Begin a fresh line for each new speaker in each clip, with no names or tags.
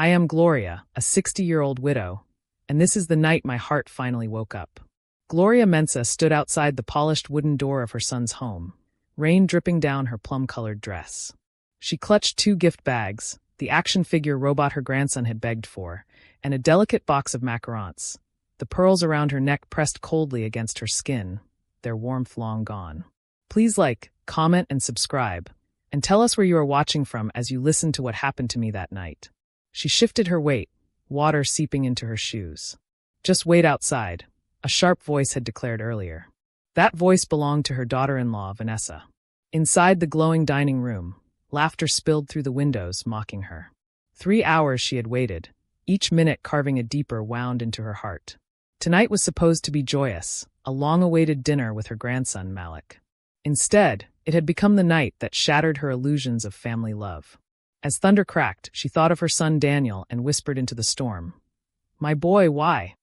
I am Gloria, a 60-year-old widow, and this is the night my heart finally woke up. Gloria Mensa stood outside the polished wooden door of her son's home, rain dripping down her plum-colored dress. She clutched 2 gift bags, the action figure robot her grandson had begged for, and a delicate box of macarons, the pearls around her neck pressed coldly against her skin, their warmth long gone. Please like, comment, and subscribe, and tell us where you are watching from as you listen to what happened to me that night. She shifted her weight, water seeping into her shoes. Just wait outside, a sharp voice had declared earlier. That voice belonged to her daughter-in-law, Vanessa. Inside the glowing dining room, laughter spilled through the windows, mocking her. 3 hours she had waited, each minute carving a deeper wound into her heart. Tonight was supposed to be joyous, a long-awaited dinner with her grandson, Malik. Instead, it had become the night that shattered her illusions of family love. As thunder cracked, she thought of her son Daniel and whispered into the storm, "My boy, why?"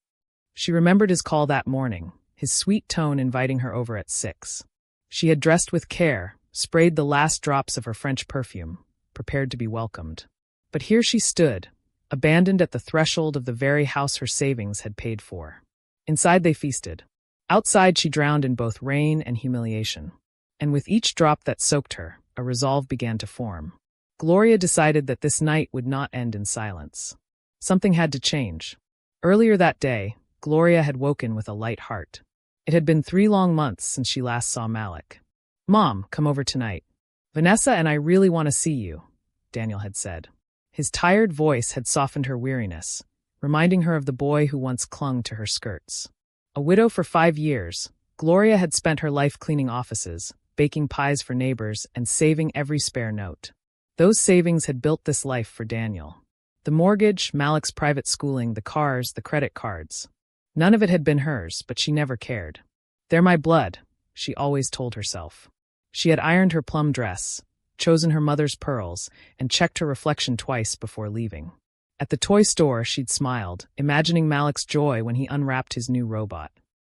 She remembered his call that morning, his sweet tone inviting her over at 6. She had dressed with care, sprayed the last drops of her French perfume, prepared to be welcomed. But here she stood, abandoned at the threshold of the very house her savings had paid for. Inside they feasted. Outside she drowned in both rain and humiliation. And with each drop that soaked her, a resolve began to form. Gloria decided that this night would not end in silence. Something had to change. Earlier that day, Gloria had woken with a light heart. It had been 3 long months since she last saw Malik. "Mom, come over tonight. Vanessa and I really want to see you," Daniel had said. His tired voice had softened her weariness, reminding her of the boy who once clung to her skirts. A widow for 5 years, Gloria had spent her life cleaning offices, baking pies for neighbors, and saving every spare note. Those savings had built this life for Daniel. The mortgage, Malik's private schooling, the cars, the credit cards. None of it had been hers, but she never cared. "They're my blood," she always told herself. She had ironed her plum dress, chosen her mother's pearls, and checked her reflection twice before leaving. At the toy store, she'd smiled, imagining Malik's joy when he unwrapped his new robot.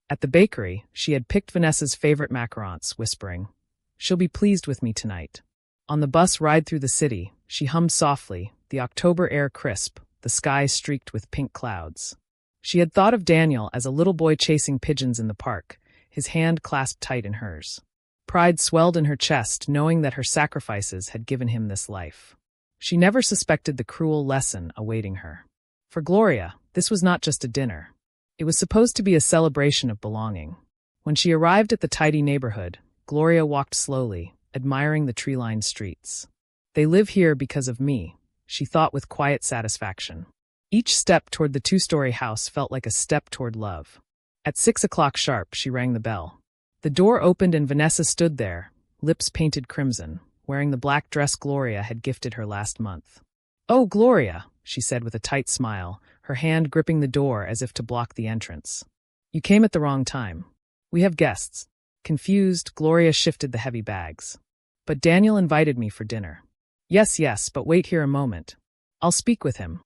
At the bakery, she had picked Vanessa's favorite macarons, whispering, "She'll be pleased with me tonight." On the bus ride through the city, she hummed softly, the October air crisp, the sky streaked with pink clouds. She had thought of Daniel as a little boy chasing pigeons in the park, his hand clasped tight in hers. Pride swelled in her chest, knowing that her sacrifices had given him this life. She never suspected the cruel lesson awaiting her. For Gloria, this was not just a dinner. It was supposed to be a celebration of belonging. When she arrived at the tidy neighborhood, Gloria walked slowly, admiring the tree-lined streets. "They live here because of me," she thought with quiet satisfaction. Each step toward the 2-story house felt like a step toward love. At 6 o'clock sharp, she rang the bell. The door opened and Vanessa stood there, lips painted crimson, wearing the black dress Gloria had gifted her last month. "Oh, Gloria," she said with a tight smile, her hand gripping the door as if to block the entrance. "You came at the wrong time. We have guests." Confused, Gloria shifted the heavy bags. "But Daniel invited me for dinner." Yes, but wait here a moment. I'll speak with him."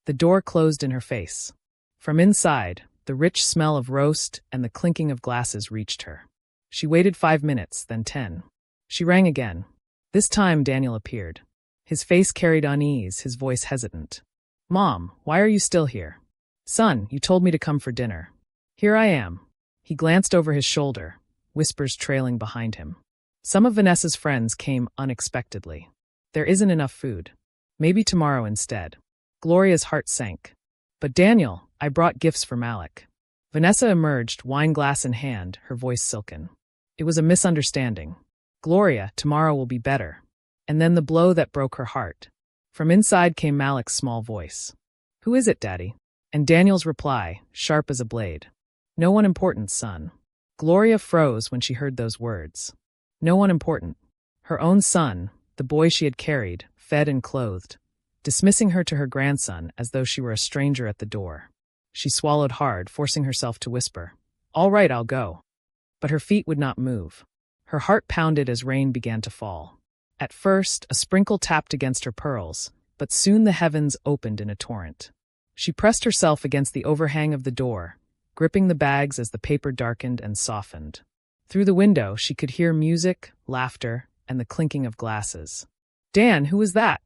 The door closed in her face. From inside, the rich smell of roast and the clinking of glasses reached her. She waited 5 minutes, then 10. She rang again. This time Daniel appeared. His face carried unease, his voice hesitant. "Mom, why are you still here?" "Son, you told me to come for dinner." "Here I am." He glanced over his shoulder, whispers trailing behind him. Some of Vanessa's friends came unexpectedly. "There isn't enough food. Maybe tomorrow instead." Gloria's heart sank. "But Daniel, I brought gifts for Malik." Vanessa emerged, wine glass in hand, her voice silken. "It was a misunderstanding. Gloria, tomorrow will be better." And then the blow that broke her heart. From inside came Malik's small voice. "Who is it, Daddy?" And Daniel's reply, sharp as a blade. "No one important, son." Gloria froze when she heard those words. No one important. Her own son, the boy she had carried, fed and clothed, dismissing her to her grandson as though she were a stranger at the door. She swallowed hard, forcing herself to whisper, "All right, I'll go." But her feet would not move. Her heart pounded as rain began to fall. At first, a sprinkle tapped against her pearls, but soon the heavens opened in a torrent. She pressed herself against the overhang of the door, gripping the bags as the paper darkened and softened. Through the window, she could hear music, laughter, and the clinking of glasses. "Dan, who was that?"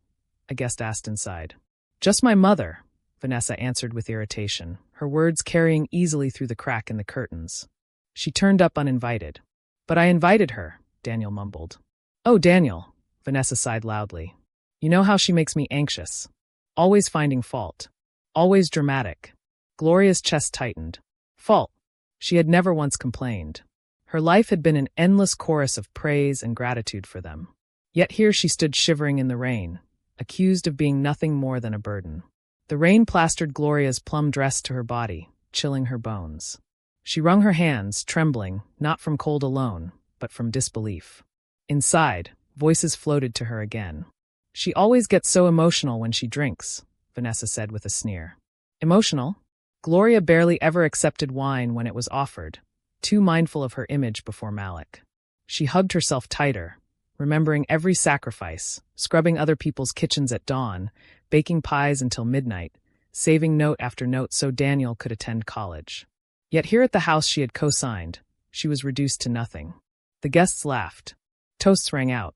a guest asked inside. Just my mother, Vanessa answered with irritation, her words carrying easily through the crack in the curtains. She turned up uninvited. But I invited her, Daniel mumbled. Oh, Daniel, Vanessa sighed loudly. You know how she makes me anxious. Always finding fault. Always dramatic. Gloria's chest tightened. Fault. She had never once complained. Her life had been an endless chorus of praise and gratitude for them. Yet here she stood shivering in the rain, accused of being nothing more than a burden. The rain plastered Gloria's plum dress to her body, chilling her bones. She wrung her hands, trembling, not from cold alone, but from disbelief. Inside, voices floated to her again. She always gets so emotional when she drinks, Vanessa said with a sneer. Emotional? Gloria barely ever accepted wine when it was offered, too mindful of her image before Malik. She hugged herself tighter, remembering every sacrifice, scrubbing other people's kitchens at dawn, baking pies until midnight, saving note after note so Daniel could attend college. Yet here at the house she had co-signed, she was reduced to nothing. The guests laughed. Toasts rang out.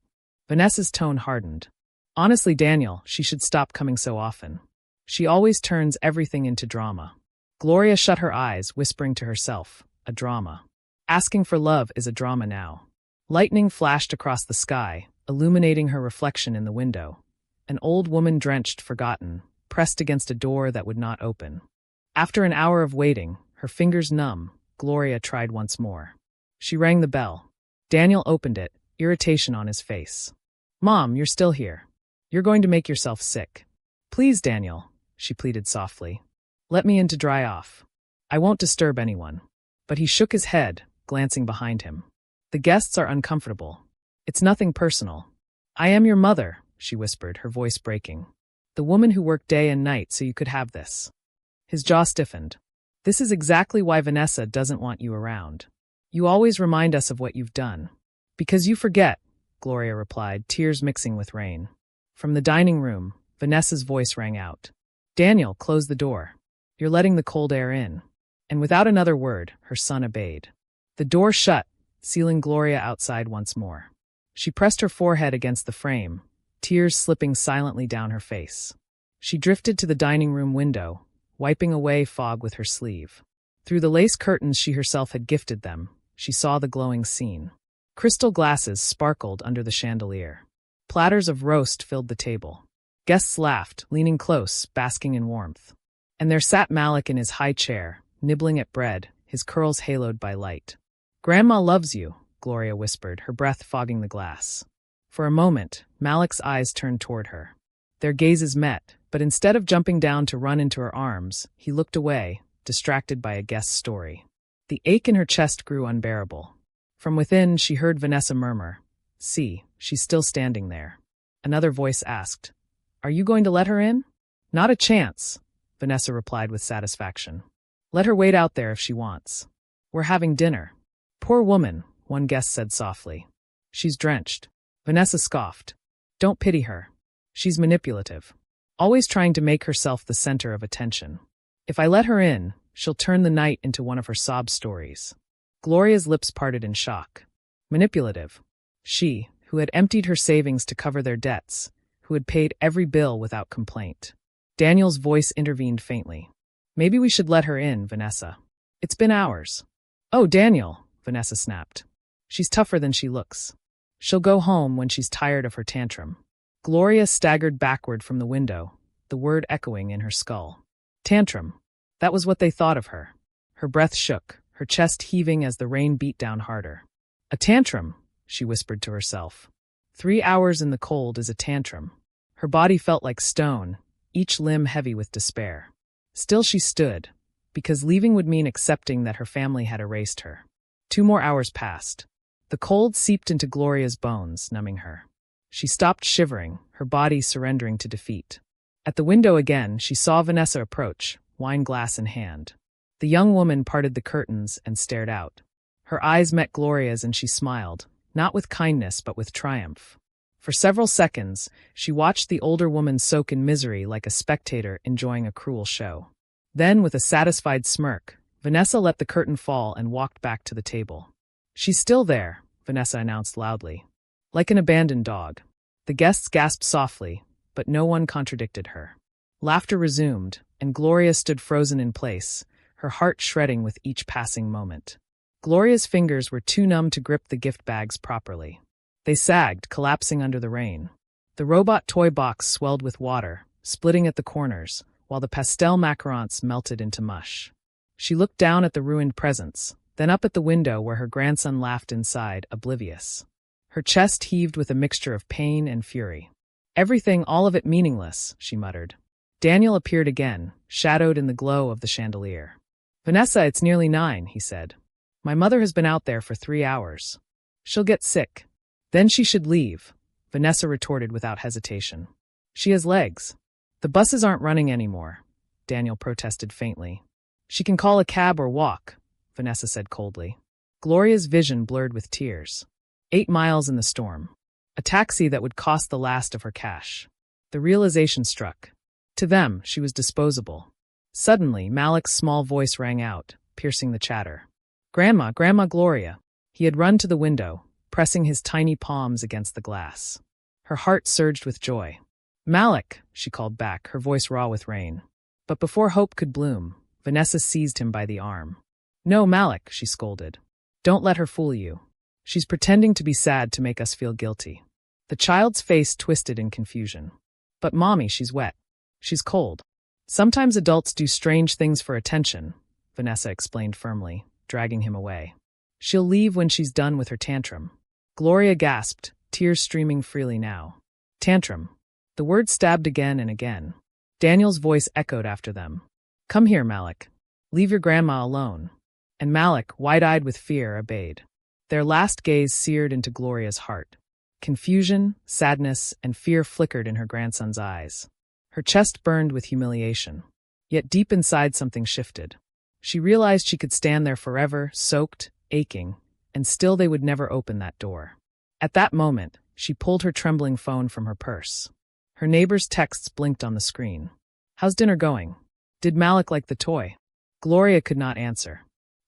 Vanessa's tone hardened. Honestly, Daniel, she should stop coming so often. She always turns everything into drama. Gloria shut her eyes, whispering to herself, a drama. Asking for love is a drama now. Lightning flashed across the sky, illuminating her reflection in the window. An old woman drenched, forgotten, pressed against a door that would not open. After an hour of waiting, her fingers numb, Gloria tried once more. She rang the bell. Daniel opened it, irritation on his face. Mom, you're still here. You're going to make yourself sick. Please, Daniel, she pleaded softly. Let me in to dry off. I won't disturb anyone. But he shook his head, glancing behind him. The guests are uncomfortable. It's nothing personal. I am your mother, she whispered, her voice breaking. The woman who worked day and night so you could have this. His jaw stiffened. This is exactly why Vanessa doesn't want you around. You always remind us of what you've done. Because you forget, Gloria replied, tears mixing with rain. From the dining room, Vanessa's voice rang out. Daniel, close the door. You're letting the cold air in. And without another word, her son obeyed. The door shut, sealing Gloria outside once more. She pressed her forehead against the frame, tears slipping silently down her face. She drifted to the dining room window, wiping away fog with her sleeve. Through the lace curtains she herself had gifted them, she saw the glowing scene. Crystal glasses sparkled under the chandelier. Platters of roast filled the table. Guests laughed, leaning close, basking in warmth. And there sat Malik in his high chair, nibbling at bread, his curls haloed by light. Grandma loves you, Gloria whispered, her breath fogging the glass. For a moment, Malik's eyes turned toward her. Their gazes met, but instead of jumping down to run into her arms, he looked away, distracted by a guest's story. The ache in her chest grew unbearable. From within, she heard Vanessa murmur, See, she's still standing there. Another voice asked, Are you going to let her in? Not a chance, Vanessa replied with satisfaction. Let her wait out there if she wants. We're having dinner. Poor woman, one guest said softly. She's drenched. Vanessa scoffed. Don't pity her. She's manipulative. Always trying to make herself the center of attention. If I let her in, she'll turn the night into one of her sob stories. Gloria's lips parted in shock. Manipulative. She, who had emptied her savings to cover their debts, who had paid every bill without complaint. Daniel's voice intervened faintly. Maybe we should let her in, Vanessa. It's been hours. Oh, Daniel, Vanessa snapped. She's tougher than she looks. She'll go home when she's tired of her tantrum. Gloria staggered backward from the window, the word echoing in her skull. Tantrum. That was what they thought of her. Her breath shook, her chest heaving as the rain beat down harder. A tantrum, she whispered to herself. 3 hours in the cold is a tantrum. Her body felt like stone, each limb heavy with despair. Still she stood, because leaving would mean accepting that her family had erased her. 2 more hours passed. The cold seeped into Gloria's bones, numbing her. She stopped shivering, her body surrendering to defeat. At the window again, she saw Vanessa approach, wine glass in hand. The young woman parted the curtains and stared out. Her eyes met Gloria's and she smiled, not with kindness but with triumph. For several seconds, she watched the older woman soak in misery like a spectator enjoying a cruel show. Then, with a satisfied smirk, Vanessa let the curtain fall and walked back to the table. She's still there, Vanessa announced loudly. Like an abandoned dog. The guests gasped softly, but no one contradicted her. Laughter resumed, and Gloria stood frozen in place, her heart shredding with each passing moment. Gloria's fingers were too numb to grip the gift bags properly. They sagged, collapsing under the rain. The robot toy box swelled with water, splitting at the corners, while the pastel macarons melted into mush. She looked down at the ruined presents, then up at the window where her grandson laughed inside, oblivious. Her chest heaved with a mixture of pain and fury. Everything, all of it meaningless, she muttered. Daniel appeared again, shadowed in the glow of the chandelier. Vanessa, it's nearly 9, he said. My mother has been out there for 3 hours. She'll get sick. Then she should leave, Vanessa retorted without hesitation. She has legs. The buses aren't running anymore, Daniel protested faintly. She can call a cab or walk, Vanessa said coldly. Gloria's vision blurred with tears. 8 miles in the storm. A taxi that would cost the last of her cash. The realization struck. To them, she was disposable. Suddenly, Malik's small voice rang out, piercing the chatter. Grandma, Grandma Gloria. He had run to the window, pressing his tiny palms against the glass. Her heart surged with joy. Malik, she called back, her voice raw with rain. But before hope could bloom, Vanessa seized him by the arm. No, Malik, she scolded. Don't let her fool you. She's pretending to be sad to make us feel guilty. The child's face twisted in confusion. But Mommy, she's wet. She's cold. Sometimes adults do strange things for attention, Vanessa explained firmly, dragging him away. She'll leave when she's done with her tantrum. Gloria gasped, tears streaming freely now. Tantrum. The word stabbed again and again. Daniel's voice echoed after them. Come here, Malik. Leave your grandma alone. And Malik, wide-eyed with fear, obeyed. Their last gaze seared into Gloria's heart. Confusion, sadness, and fear flickered in her grandson's eyes. Her chest burned with humiliation. Yet deep inside something shifted. She realized she could stand there forever, soaked, aching, and still they would never open that door. At that moment, she pulled her trembling phone from her purse. Her neighbor's texts blinked on the screen. How's dinner going? Did Malik like the toy? Gloria could not answer.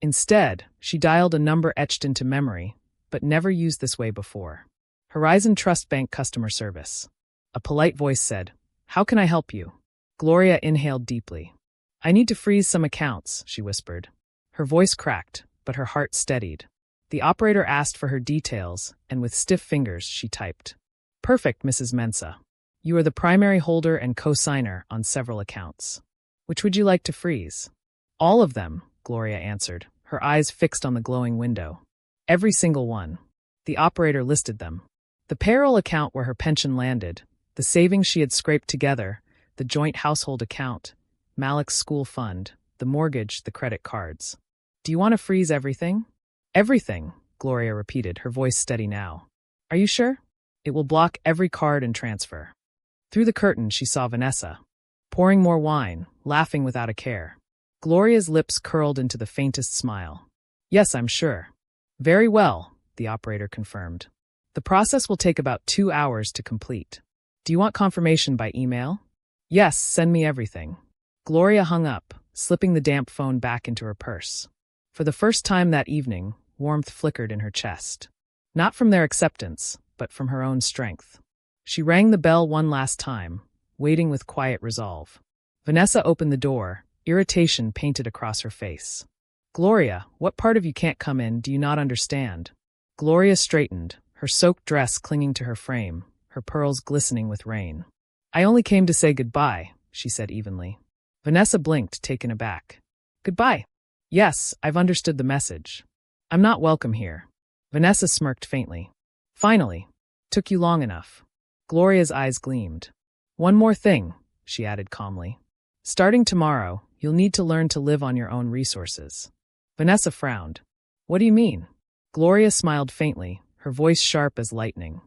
Instead, she dialed a number etched into memory, but never used this way before. Horizon Trust Bank customer service. A polite voice said, How can I help you? Gloria inhaled deeply. I need to freeze some accounts, she whispered. Her voice cracked, but her heart steadied. The operator asked for her details, and with stiff fingers she typed. Perfect, Mrs. Mensah. You are the primary holder and co-signer on several accounts. Which would you like to freeze? All of them, Gloria answered, her eyes fixed on the glowing window. Every single one. The operator listed them. The payroll account where her pension landed, the savings she had scraped together, the joint household account, Malik's school fund, the mortgage, the credit cards. Do you want to freeze everything? Everything, Gloria repeated, her voice steady now. Are you sure? It will block every card and transfer. Through the curtain she saw Vanessa, pouring more wine, laughing without a care. Gloria's lips curled into the faintest smile. Yes, I'm sure. Very well, the operator confirmed. The process will take about 2 hours to complete. Do you want confirmation by email? Yes, send me everything. Gloria hung up, slipping the damp phone back into her purse. For the first time that evening, warmth flickered in her chest. Not from their acceptance, but from her own strength. She rang the bell one last time, waiting with quiet resolve. Vanessa opened the door, irritation painted across her face. Gloria, what part of you can't come in do you not understand? Gloria straightened, her soaked dress clinging to her frame, her pearls glistening with rain. I only came to say goodbye, she said evenly. Vanessa blinked, taken aback. Goodbye. Yes, I've understood the message. I'm not welcome here. Vanessa smirked faintly. Finally. Took you long enough. Gloria's eyes gleamed. One more thing, she added calmly. Starting tomorrow, you'll need to learn to live on your own resources. Vanessa frowned. What do you mean? Gloria smiled faintly, her voice sharp as lightning.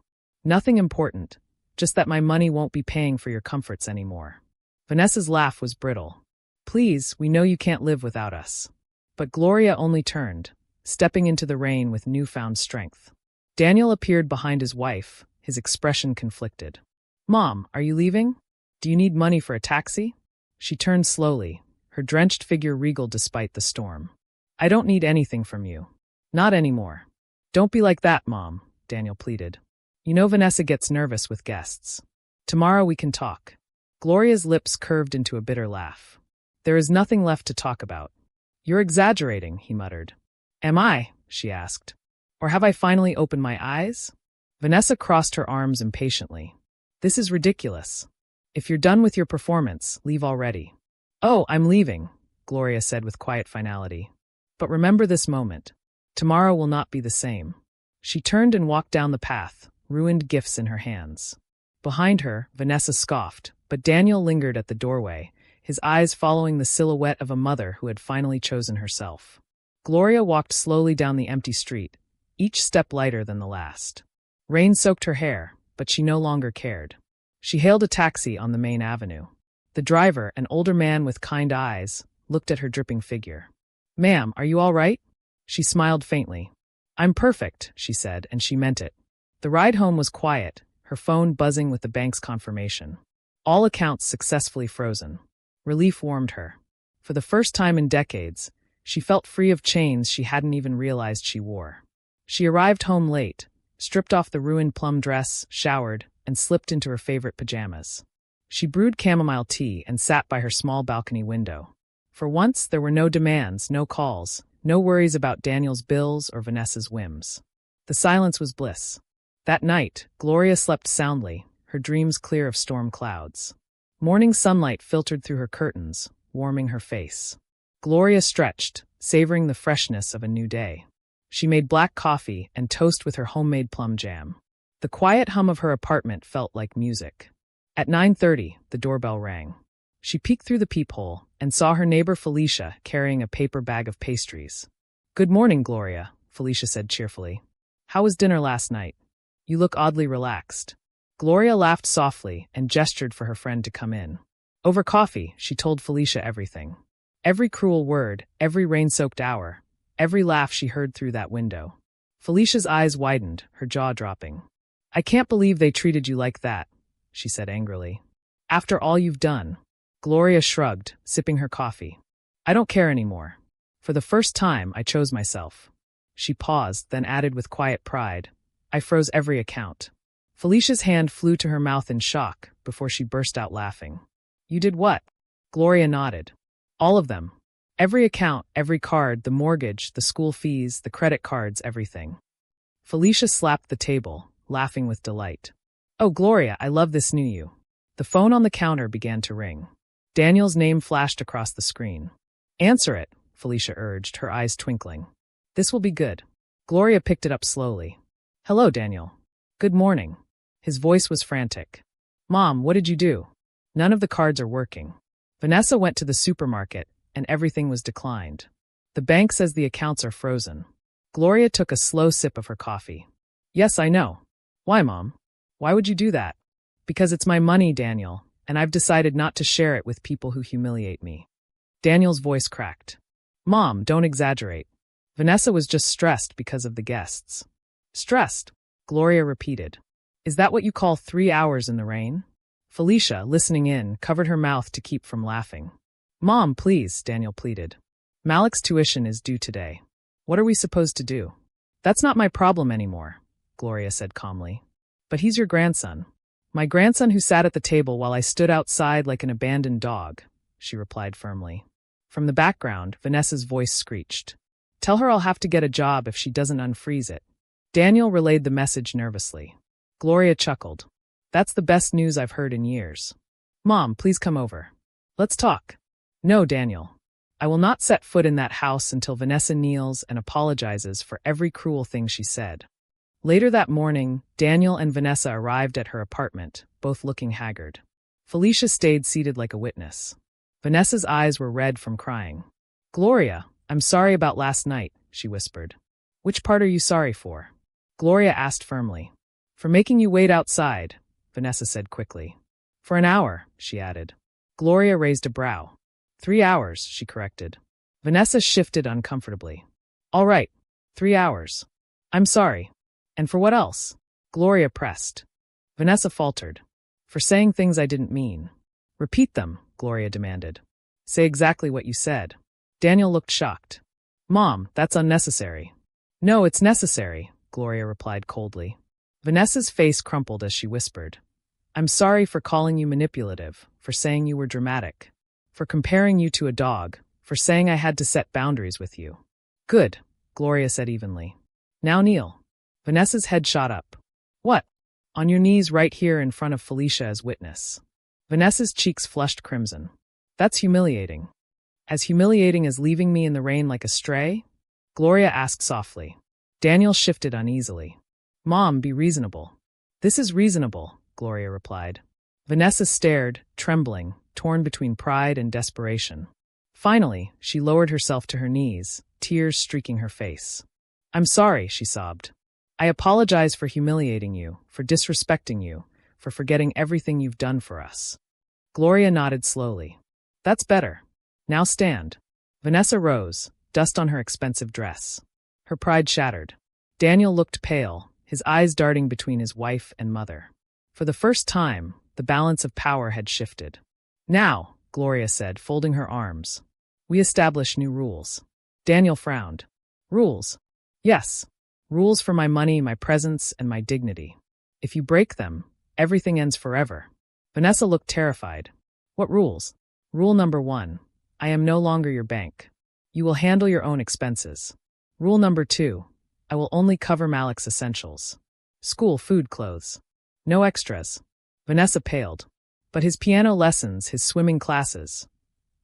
Nothing important, just that my money won't be paying for your comforts anymore. Vanessa's laugh was brittle. Please, we know you can't live without us. But Gloria only turned, stepping into the rain with newfound strength. Daniel appeared behind his wife, his expression conflicted. Mom, are you leaving? Do you need money for a taxi? She turned slowly, her drenched figure regal despite the storm. I don't need anything from you. Not anymore. Don't be like that, Mom, Daniel pleaded. You know Vanessa gets nervous with guests. Tomorrow we can talk. Gloria's lips curved into a bitter laugh. There is nothing left to talk about. You're exaggerating, he muttered. Am I? She asked. Or have I finally opened my eyes? Vanessa crossed her arms impatiently. This is ridiculous. If you're done with your performance, leave already. Oh, I'm leaving, Gloria said with quiet finality. But remember this moment. Tomorrow will not be the same. She turned and walked down the path, ruined gifts in her hands. Behind her, Vanessa scoffed, but Daniel lingered at the doorway, his eyes following the silhouette of a mother who had finally chosen herself. Gloria walked slowly down the empty street, each step lighter than the last. Rain soaked her hair, but she no longer cared. She hailed a taxi on the main avenue. The driver, an older man with kind eyes, looked at her dripping figure. Ma'am, are you all right? She smiled faintly. I'm perfect, she said, and she meant it. The ride home was quiet, her phone buzzing with the bank's confirmation. All accounts successfully frozen. Relief warmed her. For the first time in decades, she felt free of chains she hadn't even realized she wore. She arrived home late, stripped off the ruined plum dress, showered, and slipped into her favorite pajamas. She brewed chamomile tea and sat by her small balcony window. For once, there were no demands, no calls, no worries about Daniel's bills or Vanessa's whims. The silence was bliss. That night, Gloria slept soundly, her dreams clear of storm clouds. Morning sunlight filtered through her curtains, warming her face. Gloria stretched, savoring the freshness of a new day. She made black coffee and toast with her homemade plum jam. The quiet hum of her apartment felt like music. At 9:30, the doorbell rang. She peeked through the peephole and saw her neighbor Felicia carrying a paper bag of pastries. Good morning, Gloria, Felicia said cheerfully. How was dinner last night? You look oddly relaxed. Gloria laughed softly and gestured for her friend to come in. Over coffee, she told Felicia everything. Every cruel word, every rain-soaked hour, every laugh she heard through that window. Felicia's eyes widened, her jaw dropping. I can't believe they treated you like that, she said angrily. After all you've done. Gloria shrugged, sipping her coffee. I don't care anymore. For the first time, I chose myself. She paused, then added with quiet pride, I froze every account. Felicia's hand flew to her mouth in shock before she burst out laughing. You did what? Gloria nodded. All of them. Every account, every card, the mortgage, the school fees, the credit cards, everything. Felicia slapped the table, laughing with delight. Oh, Gloria, I love this new you. The phone on the counter began to ring. Daniel's name flashed across the screen. Answer it, Felicia urged, her eyes twinkling. This will be good. Gloria picked it up slowly. Hello, Daniel. Good morning. His voice was frantic. Mom, what did you do? None of the cards are working. Vanessa went to the supermarket, and everything was declined. The bank says the accounts are frozen. Gloria took a slow sip of her coffee. Yes, I know. Why, Mom? Why would you do that? Because it's my money, Daniel, and I've decided not to share it with people who humiliate me. Daniel's voice cracked. Mom, don't exaggerate. Vanessa was just stressed because of the guests. Stressed? Gloria repeated. Is that what you call 3 hours in the rain? Felicia, listening in, covered her mouth to keep from laughing. Mom, please, Daniel pleaded. Malik's tuition is due today. What are we supposed to do? That's not my problem anymore, Gloria said calmly. But he's your grandson. My grandson who sat at the table while I stood outside like an abandoned dog, she replied firmly. From the background, Vanessa's voice screeched. Tell her I'll have to get a job if she doesn't unfreeze it. Daniel relayed the message nervously. Gloria chuckled. That's the best news I've heard in years. Mom, please come over. Let's talk. No, Daniel. I will not set foot in that house until Vanessa kneels and apologizes for every cruel thing she said. Later that morning, Daniel and Vanessa arrived at her apartment, both looking haggard. Felicia stayed seated like a witness. Vanessa's eyes were red from crying. Gloria, I'm sorry about last night, she whispered. Which part are you sorry for? Gloria asked firmly. For making you wait outside, Vanessa said quickly. For an hour, she added. Gloria raised a brow. 3 hours, she corrected. Vanessa shifted uncomfortably. All right, 3 hours. I'm sorry. And for what else? Gloria pressed. Vanessa faltered. For saying things I didn't mean. Repeat them, Gloria demanded. Say exactly what you said. Daniel looked shocked. Mom, that's unnecessary. No, it's necessary, Gloria replied coldly. Vanessa's face crumpled as she whispered. I'm sorry for calling you manipulative, for saying you were dramatic, for comparing you to a dog, for saying I had to set boundaries with you. Good, Gloria said evenly. Now kneel. Vanessa's head shot up. What? On your knees right here in front of Felicia as witness. Vanessa's cheeks flushed crimson. That's humiliating. As humiliating as leaving me in the rain like a stray? Gloria asked softly. Daniel shifted uneasily. Mom, be reasonable. This is reasonable, Gloria replied. Vanessa stared, trembling, torn between pride and desperation. Finally, she lowered herself to her knees, tears streaking her face. I'm sorry, she sobbed. I apologize for humiliating you, for disrespecting you, for forgetting everything you've done for us. Gloria nodded slowly. That's better. Now stand. Vanessa rose, dust on her expensive dress. Her pride shattered. Daniel looked pale, his eyes darting between his wife and mother. For the first time, the balance of power had shifted. Now, Gloria said, folding her arms, we establish new rules. Daniel frowned. Rules? Yes. Rules for my money, my presence, and my dignity. If you break them, everything ends forever. Vanessa looked terrified. What rules? Rule number 1. I am no longer your bank. You will handle your own expenses. Rule number 2. I will only cover Malik's essentials. School, food, clothes. No extras. Vanessa paled. But his piano lessons, his swimming classes.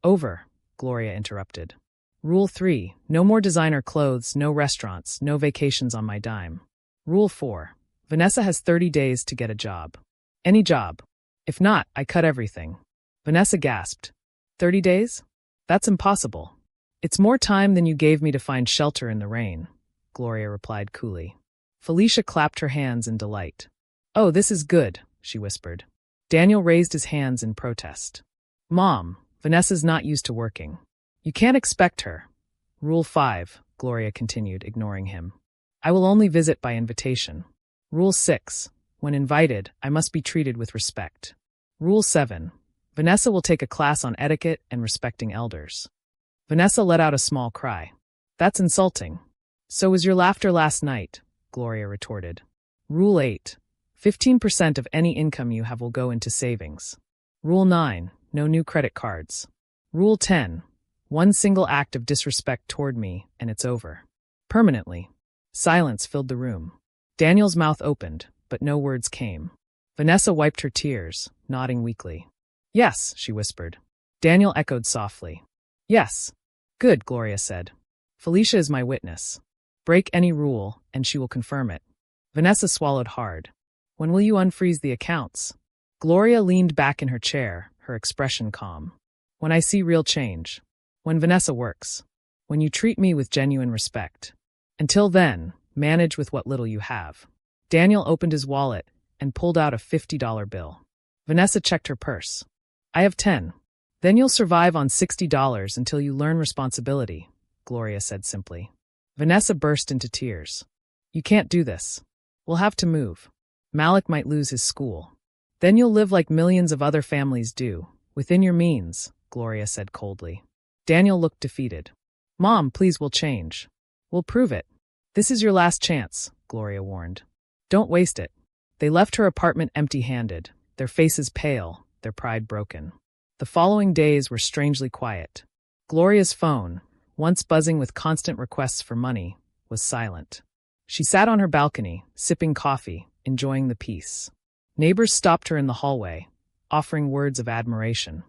Over, Gloria interrupted. Rule 3. No more designer clothes, no restaurants, no vacations on my dime. Rule 4. Vanessa has 30 days to get a job. Any job. If not, I cut everything. Vanessa gasped. 30 days? That's impossible. It's more time than you gave me to find shelter in the rain, Gloria replied coolly. Felicia clapped her hands in delight. Oh, this is good, she whispered. Daniel raised his hands in protest. Mom, Vanessa's not used to working. You can't expect her. Rule 5, Gloria continued, ignoring him. I will only visit by invitation. Rule 6, when invited, I must be treated with respect. Rule 7, Vanessa will take a class on etiquette and respecting elders. Vanessa let out a small cry. That's insulting. So was your laughter last night, Gloria retorted. Rule 8, 15% of any income you have will go into savings. Rule 9, no new credit cards. Rule 10, one single act of disrespect toward me, and it's over. Permanently. Silence filled the room. Daniel's mouth opened, but no words came. Vanessa wiped her tears, nodding weakly. Yes, she whispered. Daniel echoed softly. Yes. Good, Gloria said. Felicia is my witness. Break any rule, and she will confirm it. Vanessa swallowed hard. When will you unfreeze the accounts? Gloria leaned back in her chair, her expression calm. When I see real change. When Vanessa works. When you treat me with genuine respect. Until then, manage with what little you have. Daniel opened his wallet and pulled out a $50 bill. Vanessa checked her purse. I have 10. Then you'll survive on $60 until you learn responsibility, Gloria said simply. Vanessa burst into tears. You can't do this. We'll have to move. Malik might lose his school. Then you'll live like millions of other families do, within your means, Gloria said coldly. Daniel looked defeated. Mom, please, we'll change. We'll prove it. This is your last chance, Gloria warned. Don't waste it. They left her apartment empty-handed, their faces pale, their pride broken. The following days were strangely quiet. Gloria's phone, once buzzing with constant requests for money, was silent. She sat on her balcony, sipping coffee, enjoying the peace. Neighbors stopped her in the hallway, offering words of admiration.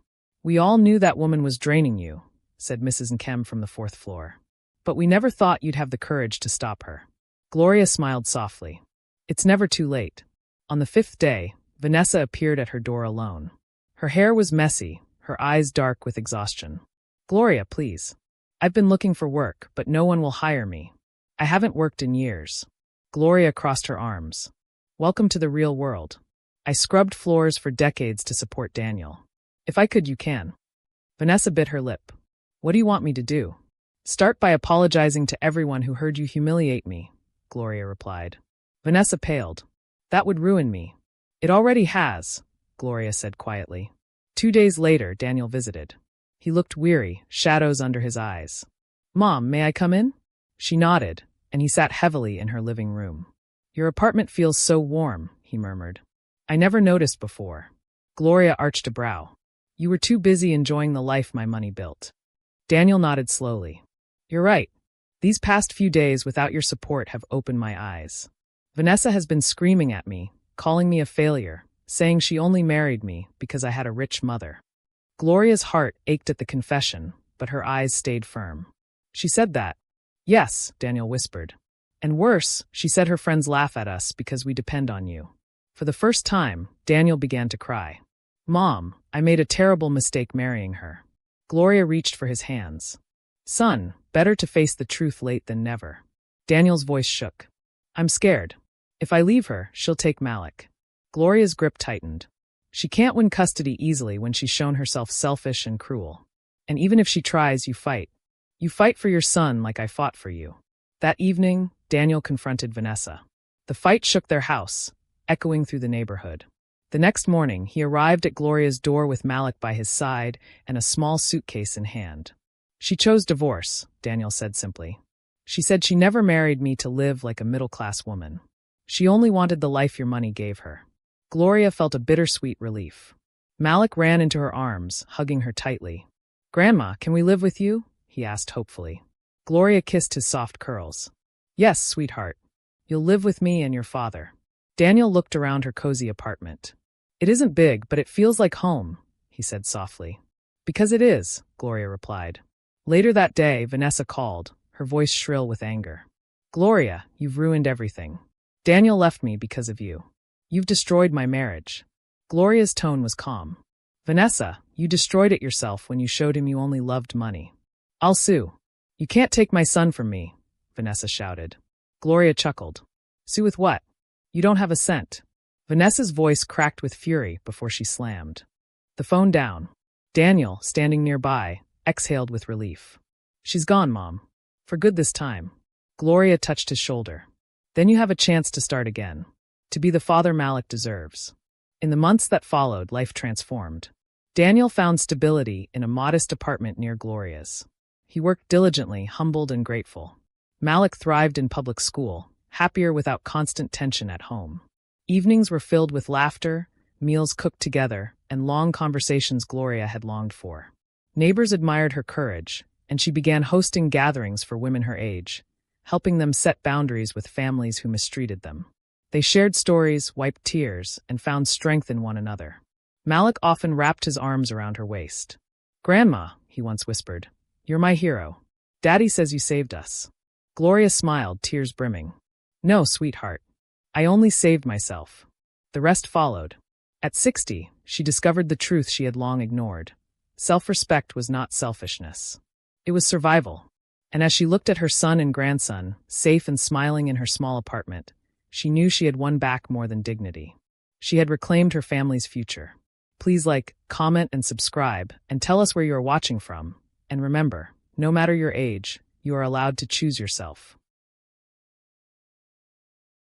We all knew that woman was draining you, said Mrs. Nkem from the 4th floor. But we never thought you'd have the courage to stop her. Gloria smiled softly. It's never too late. On the 5th day, Vanessa appeared at her door alone. Her hair was messy, her eyes dark with exhaustion. Gloria, please. I've been looking for work, but no one will hire me. I haven't worked in years. Gloria crossed her arms. Welcome to the real world. I scrubbed floors for decades to support Daniel. If I could, you can. Vanessa bit her lip. What do you want me to do? Start by apologizing to everyone who heard you humiliate me, Gloria replied. Vanessa paled. That would ruin me. It already has, Gloria said quietly. 2 days later, Daniel visited. He looked weary, shadows under his eyes. Mom, may I come in? She nodded, and he sat heavily in her living room. Your apartment feels so warm, he murmured. I never noticed before. Gloria arched a brow. You were too busy enjoying the life my money built. Daniel nodded slowly. You're right. These past few days without your support have opened my eyes. Vanessa has been screaming at me, calling me a failure, saying she only married me because I had a rich mother. Gloria's heart ached at the confession, but her eyes stayed firm. She said that. Yes, Daniel whispered. And worse, she said her friends laugh at us because we depend on you. For the first time, Daniel began to cry. Mom, I made a terrible mistake marrying her. Gloria reached for his hands. Son, better to face the truth late than never. Daniel's voice shook. I'm scared. If I leave her, she'll take Malik. Gloria's grip tightened. She can't win custody easily when she's shown herself selfish and cruel. And even if she tries, you fight. You fight for your son like I fought for you. That evening, Daniel confronted Vanessa. The fight shook their house, echoing through the neighborhood. The next morning, he arrived at Gloria's door with Malik by his side and a small suitcase in hand. She chose divorce, Daniel said simply. She said she never married me to live like a middle-class woman. She only wanted the life your money gave her. Gloria felt a bittersweet relief. Malik ran into her arms, hugging her tightly. Grandma, can we live with you? He asked hopefully. Gloria kissed his soft curls. Yes, sweetheart. You'll live with me and your father. Daniel looked around her cozy apartment. It isn't big, but it feels like home, he said softly. Because it is, Gloria replied. Later that day, Vanessa called, her voice shrill with anger. Gloria, you've ruined everything. Daniel left me because of you. You've destroyed my marriage. Gloria's tone was calm. Vanessa, you destroyed it yourself when you showed him you only loved money. I'll sue. You can't take my son from me, Vanessa shouted. Gloria chuckled. Sue with what? You don't have a cent. Vanessa's voice cracked with fury before she slammed the phone down. Daniel, standing nearby, exhaled with relief. She's gone, Mom. For good this time. Gloria touched his shoulder. Then you have a chance to start again. To be the father Malik deserves. In the months that followed, life transformed. Daniel found stability in a modest apartment near Gloria's. He worked diligently, humbled and grateful. Malik thrived in public school, happier without constant tension at home. Evenings were filled with laughter, meals cooked together, and long conversations Gloria had longed for. Neighbors admired her courage, and she began hosting gatherings for women her age, helping them set boundaries with families who mistreated them. They shared stories, wiped tears, and found strength in one another. Malik often wrapped his arms around her waist. Grandma, he once whispered, you're my hero. Daddy says you saved us. Gloria smiled, tears brimming. No, sweetheart. I only saved myself. The rest followed. At 60, she discovered the truth she had long ignored. Self-respect was not selfishness. It was survival. And as she looked at her son and grandson, safe and smiling in her small apartment, she knew she had won back more than dignity. She had reclaimed her family's future. Please like, comment, and subscribe, and tell us where you are watching from. And remember, no matter your age, you are allowed to choose yourself.